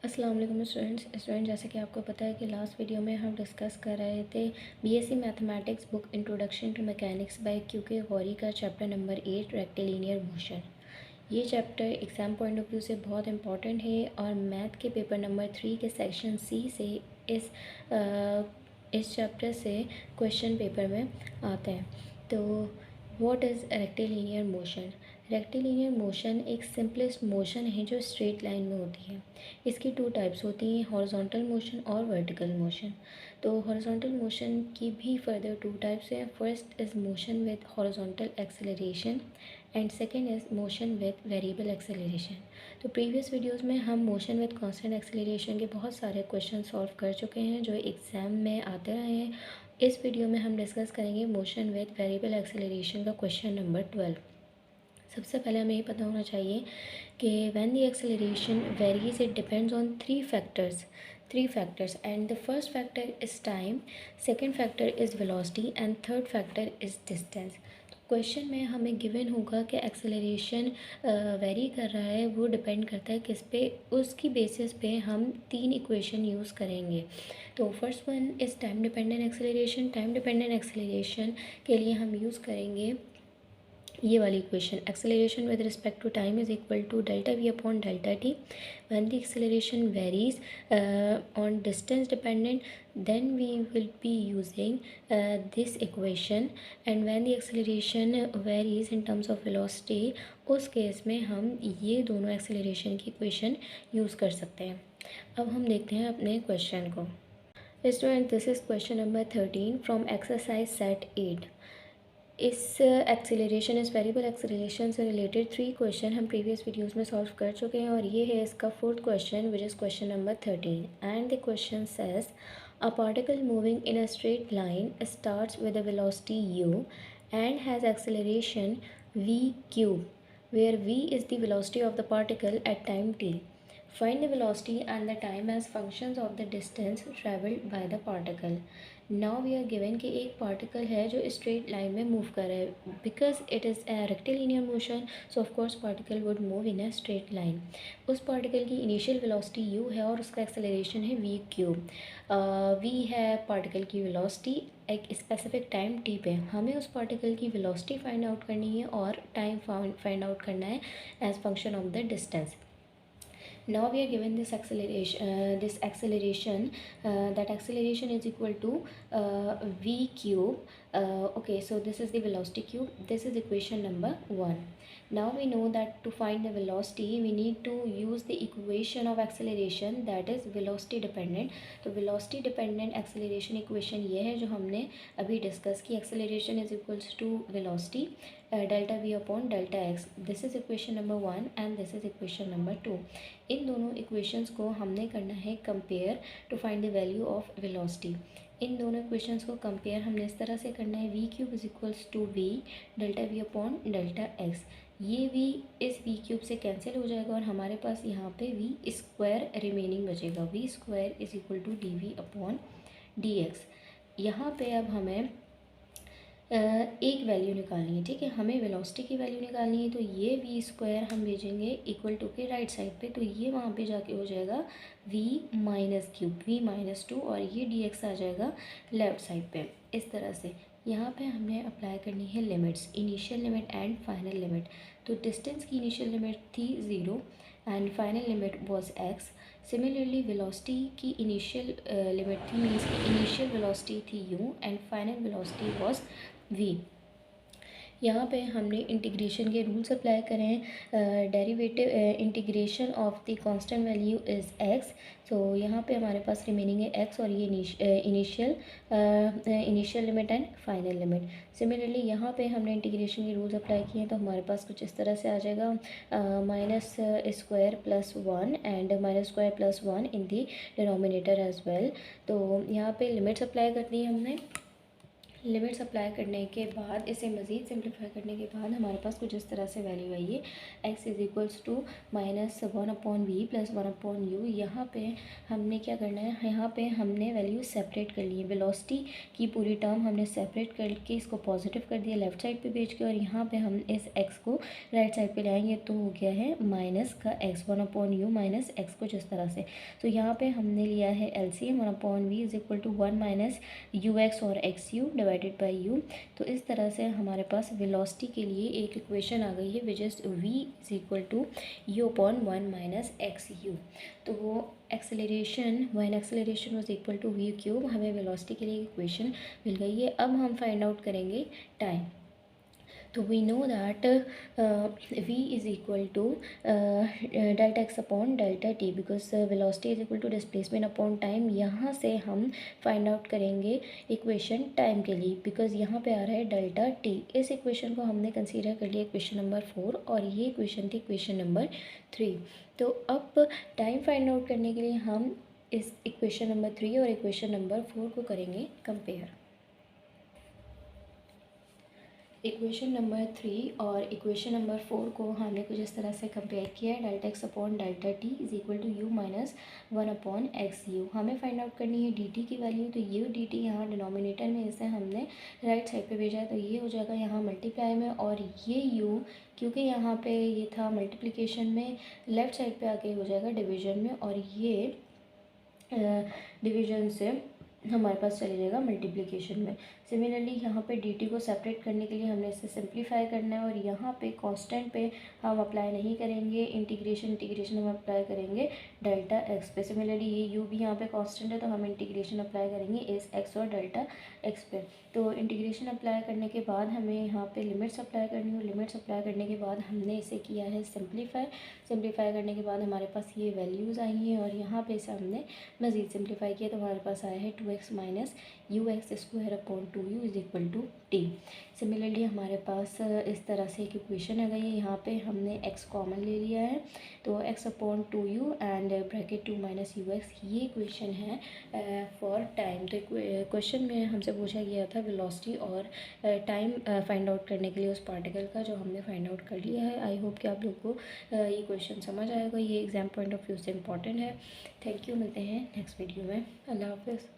अस्सलाम वालेकुम स्टूडेंट, जैसे कि आपको पता है कि लास्ट वीडियो में हम डिस्कस कर रहे थे BSc mathematics book introduction to mechanics by Q K Ghori का चैप्टर नंबर 8 रेक्टिलिनियर मोशन। ये chapter exam point of view से बहुत इंपॉर्टेंट है और मैथ के पेपर नंबर 3 के सेक्शन सी से इस इस चैप्टर से क्वेश्चन पेपर में आते हैं। तो what is rectilinear motion? Rectilinear motion एक सिंपलेस्ट मोशन है जो स्ट्रेट लाइन में होती है। इसकी टू टाइप्स होती हैं, हॉरिजॉन्टल मोशन और वर्टिकल मोशन। तो हॉरिजॉन्टल मोशन की भी फर्दर टू टाइप्स हैं। First is motion with horizontal acceleration and second is motion with variable acceleration. तो प्रीवियस वीडियोस में हम मोशन विद कांस्टेंट एक्सेलरेशन के बहुत सारे क्वेश्चन सॉल्व कर चुके हैं जो एग्ज़ाम में आते रहे हैं। इस वीडियो में हम डिस्कस करेंगे मोशन विद वेरिएबल एक्सेलरेशन का क्वेश्चन नंबर 12। सबसे पहले हमें ये पता होना चाहिए कि when the acceleration varies it depends on three factors and the first factor is time, second factor is velocity and third factor is distance. तो क्वेश्चन में हमें गिवन होगा कि एक्सेलरेशन वेरी कर रहा है, वो डिपेंड करता है किस पे, उसकी बेसिस पे हम तीन इक्वेशन यूज़ करेंगे। तो first one is time dependent acceleration. Time dependent acceleration के लिए हम यूज़ करेंगे ये वाली equation, acceleration with respect to time is equal to delta V upon delta T. When the acceleration varies on distance dependent then we will be using this equation, and when the acceleration varies in terms of velocity, उस case में हम ये दोनों acceleration की equation use कर सकते हैं। अब हम देखते हैं अपने क्वेश्चन को। Student, this is question number 13 from exercise set 8। इस एक्सेलरेशन इस वेरिएबल एक्सेलरेशन से रिलेटेड थ्री क्वेश्चन हम प्रीवियस वीडियोस में सॉल्व कर चुके हैं और ये है इसका fourth question which is question number 13 and the question says a particle moving in a straight line starts with a velocity u and has acceleration v cube where v is the velocity of the particle at time t. Find the velocity and the time as functions of the distance traveled by the particle. Now we are given कि एक particle है जो straight line में move कर रहा है। Because it is a rectilinear motion, so of coarse particle would move in a straight line. उस particle की इनिशियल वेलोसिटी u है और उसका एक्सेलरेशन है v क्यूब। v है पार्टिकल की वेलोसिटी एक स्पेसिफिक टाइम t पे। हमें उस पार्टिकल की वेलोसिटी फाइंड आउट करनी है और टाइम फाइंड आउट करना है as function of the distance. Now we are given this acceleration, that acceleration is equal to v cube. Okay, so this is the velocity cube. This is equation number 1. Now we know that to find the velocity we need to use the equation of acceleration, that is velocity dependent. तो velocity dependent acceleration equation ये है जो हमने अभी discuss की. acceleration is equals to velocity delta v upon delta x. This is equation number 1 and this is equation number 2. इन दोनों equations को हमने करना है compare to find the value of velocity. इन दोनों इक्वेशंस को कंपेयर हमने इस तरह से करना है, V cube is equals to V delta V upon delta X. ये वी इस वी क्यूब से कैंसिल हो जाएगा और हमारे पास यहाँ पे वी स्क्वायर रिमेनिंग बचेगा. V square is equal to D V upon D X. यहाँ पे अब हमें एक वैल्यू निकालनी है. ठीक है, हमें वेलोसिटी की वैल्यू निकालनी है. तो ये वी स्क्वायर हम भेजेंगे इक्वल टू के राइट साइड पे, तो ये वहाँ पे जाके हो जाएगा V minus cube, V minus two, और ये डी एक्स आ जाएगा लेफ़्ट साइड पे. इस तरह से यहाँ पे हमने अप्लाई करनी है limits, initial limit and final limit. तो डिस्टेंस की इनिशियल लिमिट थी 0 and final limit was x. Similarly velocity की इनिशियल लिमिट थी, मीन्स की इनिशियल वेलोसिटी थी u and final velocity was v. यहाँ पे हमने इंटीग्रेशन के रूल्स अप्लाई करें. Derivative integration of the constant value is x. तो यहाँ पे हमारे पास रिमेनिंग है x और ये initial limit and final limit. Similarly यहाँ पे हमने इंटीग्रेशन के रूल्स अप्लाई किए हैं तो हमारे पास कुछ इस तरह से आ जाएगा, minus square plus 1 and minus square plus 1 in the denominator as well. तो यहाँ पे लिमिट्स अप्लाई कर दी हमने. लिमिट्स अप्लाई करने के बाद, इसे मज़ीद सिंप्लीफाई करने के बाद हमारे पास कुछ इस तरह से वैल्यू आई है, x is equals to -1/v plus 1/u। यहाँ पे हमने क्या करना है, यहाँ पे हमने वैल्यू सेपरेट कर ली है। वेलोसिटी की पूरी टर्म हमने सेपरेट करके इसको पॉजिटिव कर दिया लेफ़्ट साइड पे भेज के, और यहाँ पे हम इस x को राइट साइड पे ले आएंगे तो हो गया है माइनस का x 1/u माइनस एक्स, कुछ इस तरह से। तो यहाँ पे हमने लिया है LCM 1/v is equal to 1 minus ux और xu डिवाइडेड बाई u। तो इस तरह से हमारे पास वेलोसिटी के लिए एक इक्वेशन आ गई है which is v is equal to u upon 1 minus xu। तो वो acceleration, when acceleration was equal to v cube, हमें वेलोसिटी के लिए इक्वेशन मिल गई है। अब हम फाइंड आउट करेंगे टाइम। तो we know that v is equal to delta X upon delta T, because velocity is equal to displacement upon time. यहाँ से हम फाइंड आउट करेंगे इक्वेशन टाइम के लिए, बिकॉज यहाँ पे आ रहा है डेल्टा टी। इस इक्वेशन को हमने कंसीडर कर लिया इक्वेशन नंबर 4, और ये इक्वेशन थी इक्वेशन नंबर 3। तो अब टाइम फाइंड आउट करने के लिए हम इस इक्वेशन नंबर 3 और इक्वेशन नंबर 4 को करेंगे कंपेयर। इक्वेशन नंबर 3 और इक्वेशन नंबर 4 को हमने कुछ इस तरह से कंपेयर किया है। Delta X upon delta T is equal to U minus 1 upon X U. हमें फाइंड आउट करनी है डी टी की वैल्यू। तो ये डी टी यहाँ डिनोमिनेटर में इसे हमने राइट साइड पे भेजा है, तो ये हो जाएगा यहाँ मल्टीप्लाई में, और ये यू क्योंकि यहाँ पे ये था मल्टीप्लिकेशन में, लेफ़्ट साइड पे आके हो जाएगा डिवीजन में, और ये डिवीजन से हमारे पास चले जाएगा मल्टीप्लिकेशन में। सिमिलरली यहाँ पे डी टी को सेपरेट करने के लिए हमने इसे सिंप्लीफाई करना है, और यहाँ पे कांस्टेंट पे हम अप्लाई नहीं करेंगे, इंटीग्रेशन हम अप्लाई करेंगे डेल्टा एक्स पे। सिमिलरली ये यू भी यहाँ पे कांस्टेंट है, तो हम इंटीग्रेशन अप्लाई करेंगे इस एक्स और डेल्टा एक्स पे। तो इंटीग्रेशन अप्लाई करने के बाद हमें यहाँ पे लिमिट्स अप्लाई करनी है। लिमिट्स अप्लाई करने के बाद हमने इसे किया है सिंप्लीफाई करने के बाद हमारे पास ये वैल्यूज़ आई हैं, और यहाँ पे इसे हमने मज़ीद सिंप्लीफाई किया, तो हमारे पास आया है 2x minus U X square upon 2u is equal to T. Similarly हमारे पास इस तरह से एक इक्वेशन आ गई है। यहाँ पे हमने x कॉमन ले लिया है, तो x upon 2u and bracket 2 minus U x, ये इक्वेशन है फॉर टाइम। तो क्वेश्चन में हमसे पूछा गया था वेलोसिटी और टाइम फाइंड आउट करने के लिए उस पार्टिकल का, जो हमने फाइंड आउट कर लिया है। आई होप कि आप लोग को ये क्वेश्चन समझ आएगा। ये एग्जाम पॉइंट ऑफ व्यू से इम्पॉर्टेंट है। थैंक यू, मिलते हैं नेक्स्ट वीडियो में। अल्लाह हाफिज़।